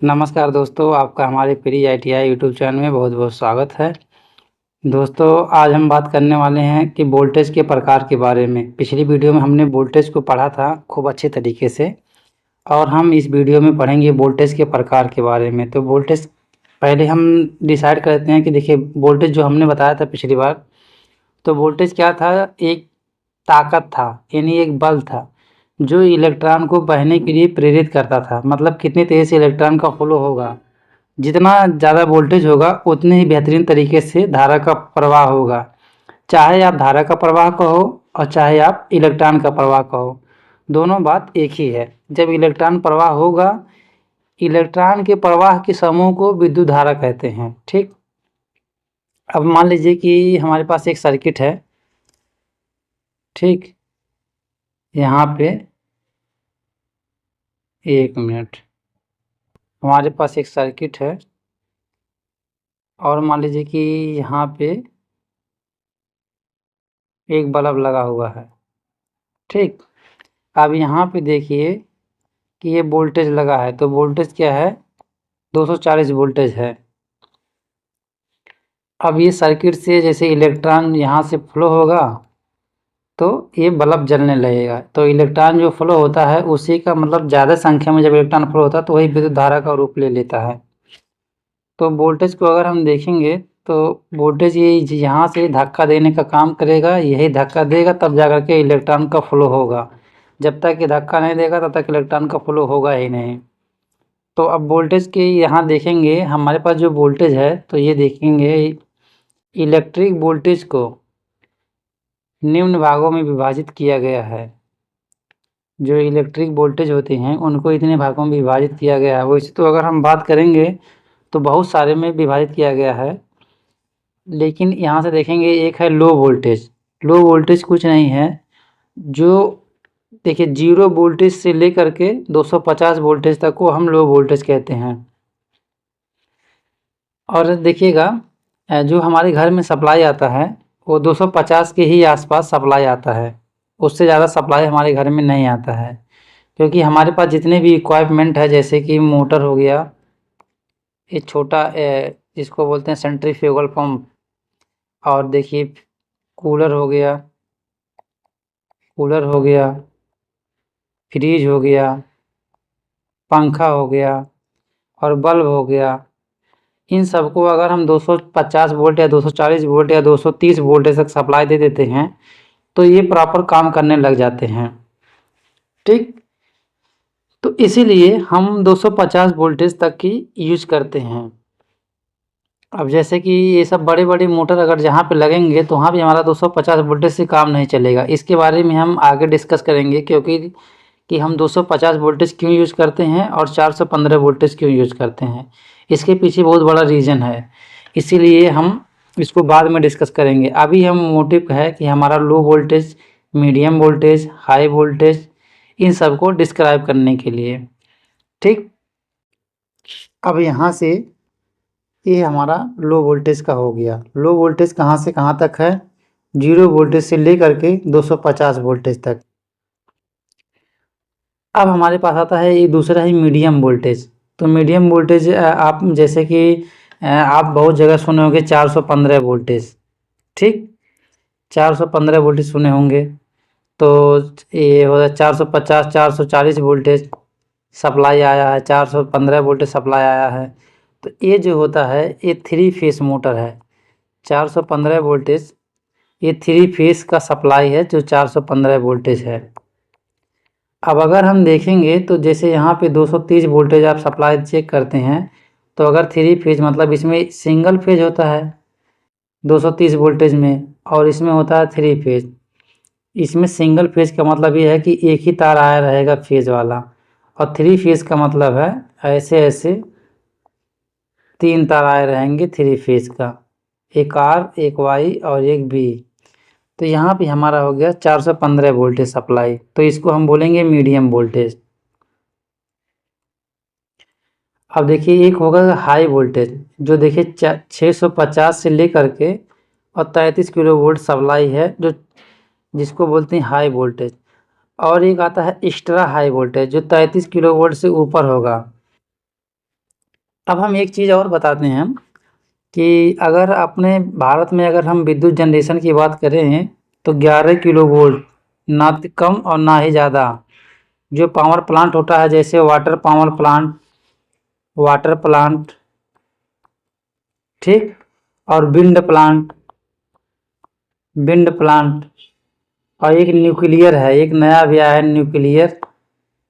नमस्कार दोस्तों, आपका हमारे प्री आईटीआई यूट्यूब चैनल में बहुत बहुत स्वागत है। दोस्तों, आज हम बात करने वाले हैं कि वोल्टेज के प्रकार के बारे में। पिछली वीडियो में हमने वोल्टेज को पढ़ा था खूब अच्छे तरीके से, और हम इस वीडियो में पढ़ेंगे वोल्टेज के प्रकार के बारे में। तो वोल्टेज पहले हम डिसाइड करते हैं कि देखिए, वोल्टेज जो हमने बताया था पिछली बार, तो वोल्टेज क्या था? एक ताकत था, यानी एक बल था जो इलेक्ट्रॉन को बहने के लिए प्रेरित करता था। मतलब कितनी तेज़ी से इलेक्ट्रॉन का फ्लो होगा, जितना ज़्यादा वोल्टेज होगा उतने ही बेहतरीन तरीके से धारा का प्रवाह होगा। चाहे आप धारा का प्रवाह कहो और चाहे आप इलेक्ट्रॉन का प्रवाह कहो, दोनों बात एक ही है। जब इलेक्ट्रॉन प्रवाह होगा, इलेक्ट्रॉन के प्रवाह के समूह को विद्युत धारा कहते हैं। ठीक, अब मान लीजिए कि हमारे पास एक सर्किट है। ठीक, यहाँ पे एक मिनट, हमारे पास एक सर्किट है और मान लीजिए कि यहाँ पे एक बल्ब लगा हुआ है। ठीक, अब यहाँ पे देखिए कि ये वोल्टेज लगा है, तो वोल्टेज क्या है? 240 वोल्टेज है। अब ये सर्किट से जैसे इलेक्ट्रॉन यहाँ से फ्लो होगा तो ये बल्ब जलने लगेगा। तो इलेक्ट्रॉन जो फ्लो होता है उसी का मतलब ज़्यादा संख्या में जब इलेक्ट्रॉन फ्लो होता है तो वही विद्युत धारा का रूप ले लेता है। तो वोल्टेज को अगर हम देखेंगे तो वोल्टेज ये यहाँ से धक्का देने का काम करेगा, यही धक्का देगा तब जाकर के इलेक्ट्रॉन का फ्लो होगा। जब तक ये धक्का नहीं देगा तब तक इलेक्ट्रॉन का फ्लो होगा ही नहीं। तो अब वोल्टेज के यहाँ देखेंगे, हमारे पास जो वोल्टेज है तो ये देखेंगे, इलेक्ट्रिक वोल्टेज को निम्न भागों में विभाजित किया गया है। जो इलेक्ट्रिक वोल्टेज होते हैं उनको इतने भागों में विभाजित किया गया है। वैसे तो अगर हम बात करेंगे तो बहुत सारे में विभाजित किया गया है, लेकिन यहाँ से देखेंगे एक है लो वोल्टेज। लो वोल्टेज कुछ नहीं है, जो देखिए 0 वोल्टेज से लेकर के 250 वोल्टेज तक को हम लो वोल्टेज कहते हैं। और देखिएगा, जो हमारे घर में सप्लाई आता है वो 250 के ही आसपास सप्लाई आता है, उससे ज़्यादा सप्लाई हमारे घर में नहीं आता है। क्योंकि हमारे पास जितने भी इक्विपमेंट है, जैसे कि मोटर हो गया, ये छोटा जिसको बोलते हैं सेंट्रीफ्यूगल पंप, और देखिए कूलर हो गया, फ्रिज हो गया, पंखा हो गया और बल्ब हो गया। इन सबको अगर हम 250 वोल्ट या 240 वोल्ट या 230 वोल्ट तक सप्लाई दे देते हैं तो ये प्रॉपर काम करने लग जाते हैं। ठीक, तो इसीलिए हम 250 वोल्टेज तक की यूज करते हैं। अब जैसे कि ये सब बड़े बड़े मोटर अगर जहाँ पे लगेंगे तो वहाँ भी हमारा 250 वोल्टेज से काम नहीं चलेगा। इसके बारे में हम आगे डिस्कस करेंगे, क्योंकि कि हम 250 वोल्टेज क्यों यूज करते हैं और 415 वोल्टेज क्यों यूज करते हैं। इसके पीछे बहुत बड़ा रीज़न है, इसीलिए हम इसको बाद में डिस्कस करेंगे। अभी हम मोटिव है कि हमारा low voltage, medium voltage, high voltage, इन सब को डिस्क्राइब करने के लिए। ठीक, अब यहाँ से ये हमारा लो वोल्टेज का हो गया। लो वोल्टेज कहाँ से कहाँ तक है? 0 वोल्टेज से लेकर के 250 वोल्टेज तक। अब हमारे पास आता है ये दूसरा ही मीडियम वोल्टेज। तो मीडियम वोल्टेज आप जैसे कि आप बहुत जगह सुने होंगे 415 वोल्टेज। ठीक, 415 वोल्टेज सुने होंगे। तो ये हो गया 450 440 वोल्टेज सप्लाई आया है, 415 वोल्टेज सप्लाई आया है। तो ये जो होता है ये 3 फेस मोटर है। 415 वोल्टेज ये 3 फेस का सप्लाई है जो 415 वोल्टेज है। अब अगर हम देखेंगे तो जैसे यहाँ पे 230 वोल्टेज आप सप्लाई चेक करते हैं, तो अगर 3 फेज मतलब इसमें सिंगल फेज होता है 230 वोल्टेज में, और इसमें होता है 3 फेज। इसमें सिंगल फेज का मतलब ये है कि एक ही तार आया रहेगा फेज वाला, और 3 फेज का मतलब है ऐसे ऐसे 3 तार आए रहेंगे 3 फेज का, एक आर, एक वाई और एक बी। तो यहाँ पे हमारा हो गया 415 वोल्टेज सप्लाई, तो इसको हम बोलेंगे मीडियम वोल्टेज। अब देखिए एक होगा हाई वोल्टेज, जो देखिए 650 से लेकर के और 33 किलो वोल्ट सप्लाई है, जो जिसको बोलते हैं हाई वोल्टेज। और एक आता है एक्स्ट्रा हाई वोल्टेज जो 33 किलो वोल्ट से ऊपर होगा। अब हम एक चीज़ और बताते हैं कि अगर अपने भारत में अगर हम विद्युत जनरेशन की बात करें तो 11 किलो वोल्ट, ना तो कम और ना ही ज़्यादा, जो पावर प्लांट होता है जैसे वाटर प्लांट, ठीक, और विंड प्लांट, और एक न्यूक्लियर है, एक नया भी आया है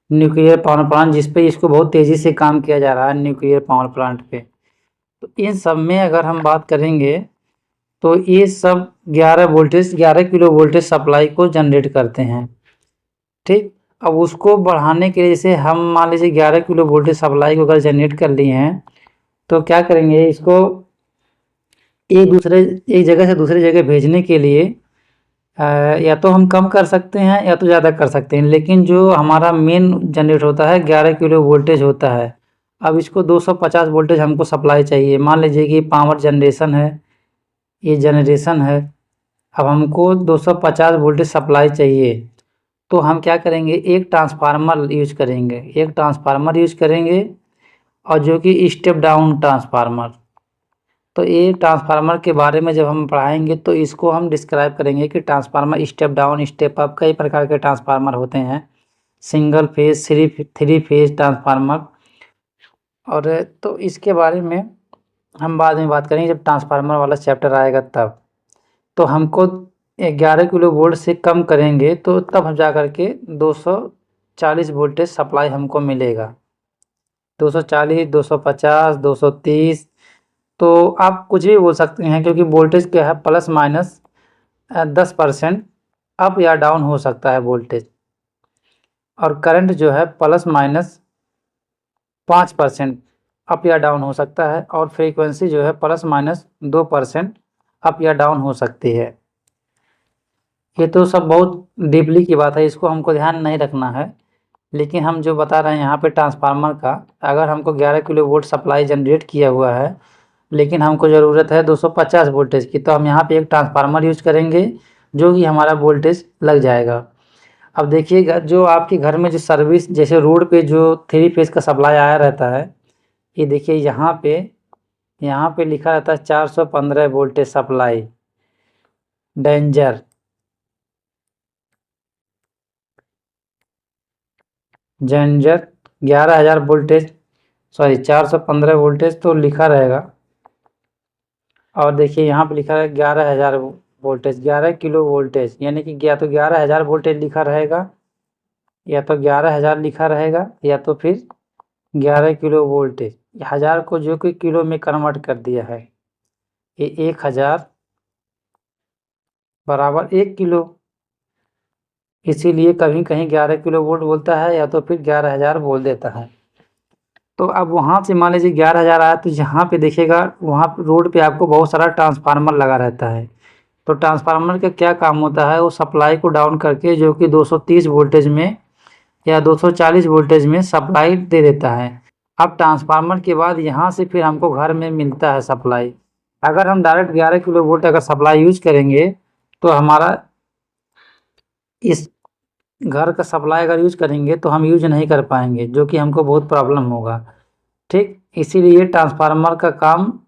न्यूक्लियर पावर प्लांट, जिस पे इसको बहुत तेज़ी से काम किया जा रहा है न्यूक्लियर पावर प्लांट पे। तो इन सब में अगर हम बात करेंगे तो ये सब 11 किलो वोल्टेज सप्लाई को जनरेट करते हैं, ठीक। अब उसको बढ़ाने के लिए जैसे हम मान लीजिए 11 किलो वोल्टेज सप्लाई को अगर जनरेट कर लिए हैं तो क्या करेंगे, इसको एक जगह से दूसरी जगह भेजने के लिए या तो हम कम कर सकते हैं या तो ज़्यादा कर सकते हैं, लेकिन जो हमारा मेन जनरेट होता है 11 किलो वोल्टेज होता है। अब इसको 250 वोल्टेज हमको सप्लाई चाहिए, मान लीजिए कि पावर जनरेशन है, ये जनरेशन है, अब हमको 250 वोल्टेज सप्लाई चाहिए, तो हम क्या करेंगे, एक ट्रांसफार्मर यूज करेंगे और जो कि स्टेप डाउन ट्रांसफार्मर। तो ये ट्रांसफार्मर के बारे में जब हम पढ़ाएंगे तो इसको हम डिस्क्राइब करेंगे कि transformer step down step up कई प्रकार के ट्रांसफार्मर होते हैं, single phase, three phase transformer. और तो इसके बारे में हम बाद में बात करेंगे जब ट्रांसफार्मर वाला चैप्टर आएगा तब। तो हमको 11 किलो वोल्ट से कम करेंगे तो तब हम जा कर के 240 वोल्टेज सप्लाई हमको मिलेगा, 240, 250, 230, तो आप कुछ भी बोल सकते हैं क्योंकि वोल्टेज क्या है, प्लस माइनस 10% अप या डाउन हो सकता है वोल्टेज, और करंट जो है प्लस माइनस 5% अप या डाउन हो सकता है, और फ्रीक्वेंसी जो है प्लस माइनस 2% अप या डाउन हो सकती है। ये तो सब बहुत डीपली की बात है, इसको हमको ध्यान नहीं रखना है, लेकिन हम जो बता रहे हैं यहाँ पे ट्रांसफार्मर का, अगर हमको 11 किलो वोल्ट सप्लाई जनरेट किया हुआ है लेकिन हमको ज़रूरत है 250 वोल्टेज की, तो हम यहाँ पे एक ट्रांसफार्मर यूज करेंगे जो कि हमारा वोल्टेज लग जाएगा। अब देखिएगा जो आपके घर में जो सर्विस जैसे रोड पे जो 3 फेज का सप्लाई आया रहता है, ये देखिए यहाँ पे लिखा रहता है 415 voltage supply danger, 11,000 voltage, sorry 415 voltage तो लिखा रहेगा, और देखिए यहाँ पे लिखा है 11,000 वोल्टेज, 11 किलो वोल्टेज, यानी कि या तो 11,000 वोल्टेज लिखा रहेगा, या तो 11,000 लिखा रहेगा, या तो फिर 11 किलो वोल्टेज। हजार को जो कि किलो में कन्वर्ट कर दिया है, ये 1,000 बराबर 1 किलो, इसीलिए कहीं कहीं 11 किलो वोल्ट बोलता है या तो फिर 11,000 बोल देता है। तो अब वहाँ से मान लीजिए 11,000 आया, तो यहाँ पे देखिएगा वहाँ रोड पे आपको बहुत सारा ट्रांसफार्मर लगा रहता है, तो ट्रांसफार्मर का क्या काम होता है, वो सप्लाई को डाउन करके जो कि 230 वोल्टेज में या 240 वोल्टेज में सप्लाई दे देता है। अब ट्रांसफार्मर के बाद यहाँ से फिर हमको घर में मिलता है सप्लाई। अगर हम डायरेक्ट 11 किलो वोल्ट अगर सप्लाई यूज करेंगे तो हमारा इस घर का सप्लाई अगर यूज करेंगे तो हम यूज नहीं कर पाएंगे, जो कि हमको बहुत प्रॉब्लम होगा, ठीक। इसीलिए ट्रांसफार्मर का काम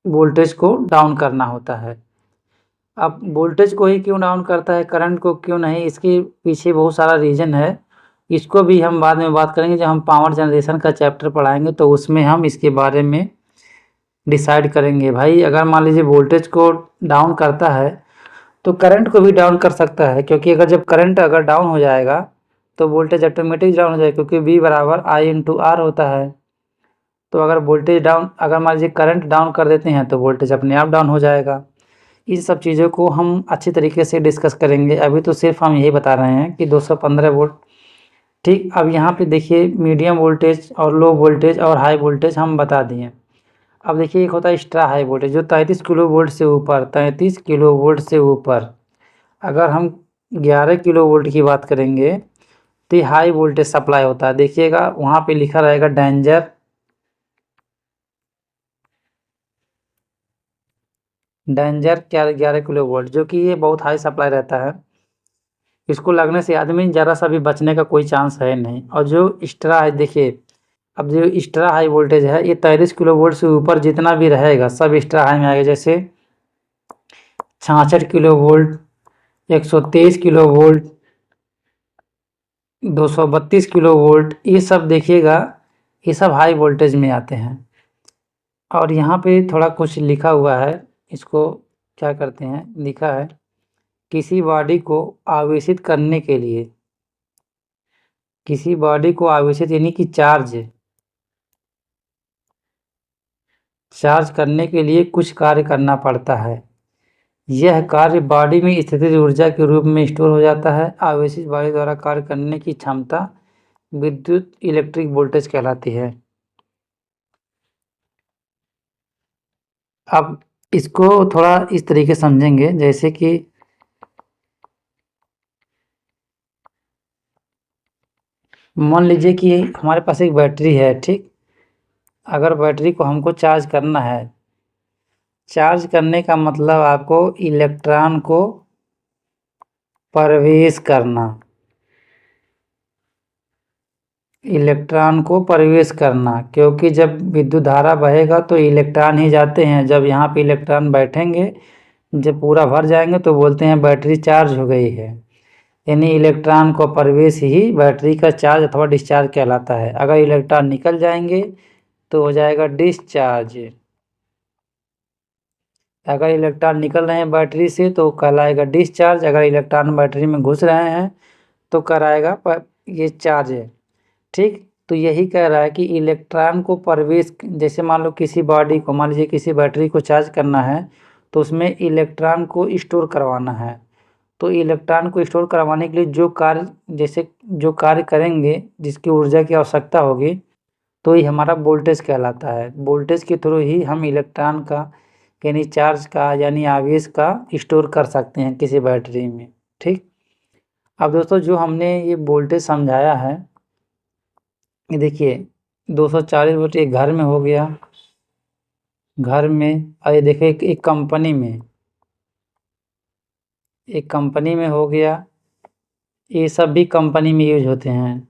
वोल्टेज को डाउन करना होता है। अब वोल्टेज को ही क्यों डाउन करता है, करंट को क्यों नहीं, इसके पीछे बहुत सारा रीज़न है, इसको भी हम बाद में बात करेंगे जब हम पावर जनरेशन का चैप्टर पढ़ाएंगे तो उसमें हम इसके बारे में डिसाइड करेंगे। भाई अगर मान लीजिए वोल्टेज को डाउन करता है तो करंट को भी डाउन कर सकता है, क्योंकि अगर जब करंट अगर डाउन हो जाएगा तो वोल्टेज ऑटोमेटिक डाउन हो जाएगा, क्योंकि V बराबर I/R होता है। तो अगर वोल्टेज डाउन, अगर मान लीजिए करंट डाउन कर देते हैं तो वोल्टेज अपने आप डाउन हो जाएगा। इन सब चीज़ों को हम अच्छी तरीके से डिस्कस करेंगे, अभी तो सिर्फ हम यही बता रहे हैं कि 215 वोल्ट, ठीक। अब यहाँ पे देखिए मीडियम वोल्टेज और लो वोल्टेज और हाई वोल्टेज हम बता दिए। अब देखिए एक होता है एक्स्ट्रा हाई वोल्टेज, जो 33 किलो वोल्ट से ऊपर, 33 किलो वोल्ट से ऊपर अगर हम 11 किलो वोल्ट की बात करेंगे तो हाई वोल्टेज सप्लाई होता है। देखिएगा वहाँ पे लिखा रहेगा डेंजर, क्या 11 किलो वोल्ट, जो कि ये बहुत हाई सप्लाई रहता है, इसको लगने से आदमी ज़रा सा भी बचने का कोई चांस है नहीं। और जो एक्स्ट्रा है देखिए अब जो एक्स्ट्रा हाई वोल्टेज है ये 43 किलो वोल्ट से ऊपर जितना भी रहेगा सब एक्स्ट्रा हाई में आएगा। जैसे 66 kilo volt, 123 kilo volt, 232 kilo volt, ये सब देखिएगा, ये सब हाई वोल्टेज में आते हैं। और यहाँ पे थोड़ा कुछ लिखा हुआ है, इसको क्या करते हैं, लिखा है किसी बॉडी को आवेशित करने के लिए, किसी बॉडी को आवेशित यानी कि चार्ज करने के लिए कुछ कार्य करना पड़ता है। यह कार्य बॉडी में स्थितिज ऊर्जा के रूप में स्टोर हो जाता है। आवेशित बॉडी द्वारा कार्य करने की क्षमता विद्युत इलेक्ट्रिक वोल्टेज कहलाती है। अब इसको थोड़ा इस तरीके समझेंगे, जैसे कि मान लीजिए कि हमारे पास एक बैटरी है, ठीक। अगर बैटरी को हमको चार्ज करना है, चार्ज करने का मतलब आपको इलेक्ट्रॉन को प्रवेश करना, इलेक्ट्रॉन को प्रवेश करना, क्योंकि जब विद्युत धारा बहेगा तो इलेक्ट्रॉन ही जाते हैं। जब यहाँ पे इलेक्ट्रॉन बैठेंगे, जब पूरा भर जाएंगे तो बोलते हैं बैटरी चार्ज हो गई है। यानी इलेक्ट्रॉन को प्रवेश ही बैटरी का चार्ज अथवा डिस्चार्ज कहलाता है। अगर इलेक्ट्रॉन निकल जाएंगे तो हो जाएगा डिस्चार्ज। अगर इलेक्ट्रॉन निकल रहे हैं बैटरी से तो कहलाएगा डिस्चार्ज। अगर इलेक्ट्रॉन बैटरी में घुस रहे हैं तो कराएगा ये चार्ज है, ठीक। तो यही कह रहा है कि इलेक्ट्रॉन को प्रवेश, जैसे मान लो किसी बॉडी को, मान लीजिए किसी बैटरी को चार्ज करना है तो उसमें इलेक्ट्रॉन को स्टोर करवाना है। तो इलेक्ट्रॉन को स्टोर करवाने के लिए जो कार्य, जैसे जो कार्य करेंगे, जिसकी ऊर्जा की आवश्यकता होगी, तो ये हमारा वोल्टेज कहलाता है। वोल्टेज के थ्रू ही हम इलेक्ट्रॉन का यानी चार्ज का यानी आवेश का स्टोर कर सकते हैं किसी बैटरी में, ठीक। अब दोस्तों जो हमने ये वोल्टेज समझाया है, ये देखिए 240 वोल्ट एक घर में हो गया, घर में। और ये देखिए एक कंपनी में, एक कंपनी में हो गया। ये सब भी कंपनी में यूज होते हैं।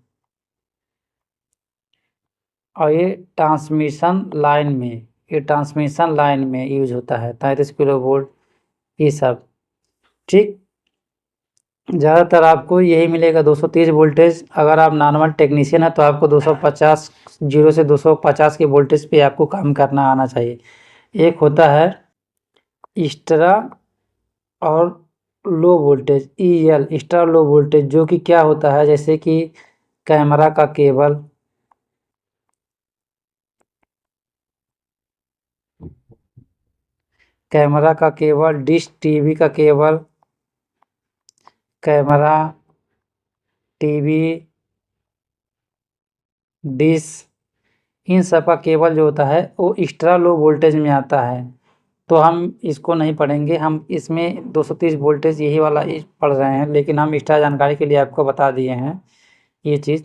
और ये ट्रांसमिशन लाइन में, ये ट्रांसमिशन लाइन में यूज होता है 33 किलो वोल्ट, ये सब, ठीक। ज़्यादातर आपको यही मिलेगा 230 वोल्टेज। अगर आप नॉर्मल टेक्नीशियन है तो आपको 250, 0 से 250 के वोल्टेज पे आपको काम करना आना चाहिए। एक होता है एक्स्ट्रा और low voltage, EL extra low voltage, जो कि क्या होता है, जैसे कि कैमरा का केबल, कैमरा का केबल, डिश टीवी का केबल, कैमरा, टीवी, डिश, इन सब का केबल जो होता है वो एक्स्ट्रा लो वोल्टेज में आता है। तो हम इसको नहीं पढ़ेंगे, हम इसमें 230 वोल्टेज यही वाला पढ़ रहे हैं, लेकिन हम एक्स्ट्रा जानकारी के लिए आपको बता दिए हैं ये चीज़।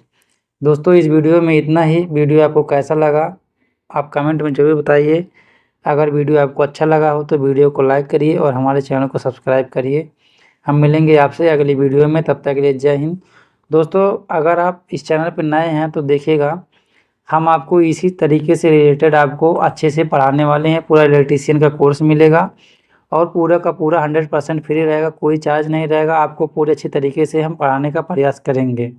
दोस्तों इस वीडियो में इतना ही। वीडियो आपको कैसा लगा आप कमेंट में ज़रूर बताइए। अगर वीडियो आपको अच्छा लगा हो तो वीडियो को लाइक करिए और हमारे चैनल को सब्सक्राइब करिए। हम मिलेंगे आपसे अगली वीडियो में, तब तक के लिए जय हिंद। दोस्तों अगर आप इस चैनल पर नए हैं तो देखिएगा, हम आपको इसी तरीके से रिलेटेड आपको अच्छे से पढ़ाने वाले हैं। पूरा इलेक्ट्रीशियन का कोर्स मिलेगा और पूरा का पूरा 100% फ्री रहेगा, कोई चार्ज नहीं रहेगा। आपको पूरे अच्छे तरीके से हम पढ़ाने का प्रयास करेंगे।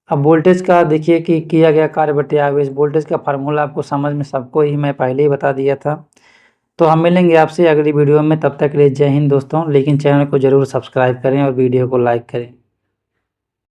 अब वोल्टेज का देखिए कि किया गया कार्य बटे आवेश, वोल्टेज का फार्मूला आपको समझ में सबको ही मैं पहले ही बता दिया था। तो हम मिलेंगे आपसे अगली वीडियो में, तब तक के लिए जय हिंद दोस्तों। लेकिन चैनल को ज़रूर सब्सक्राइब करें और वीडियो को लाइक करें।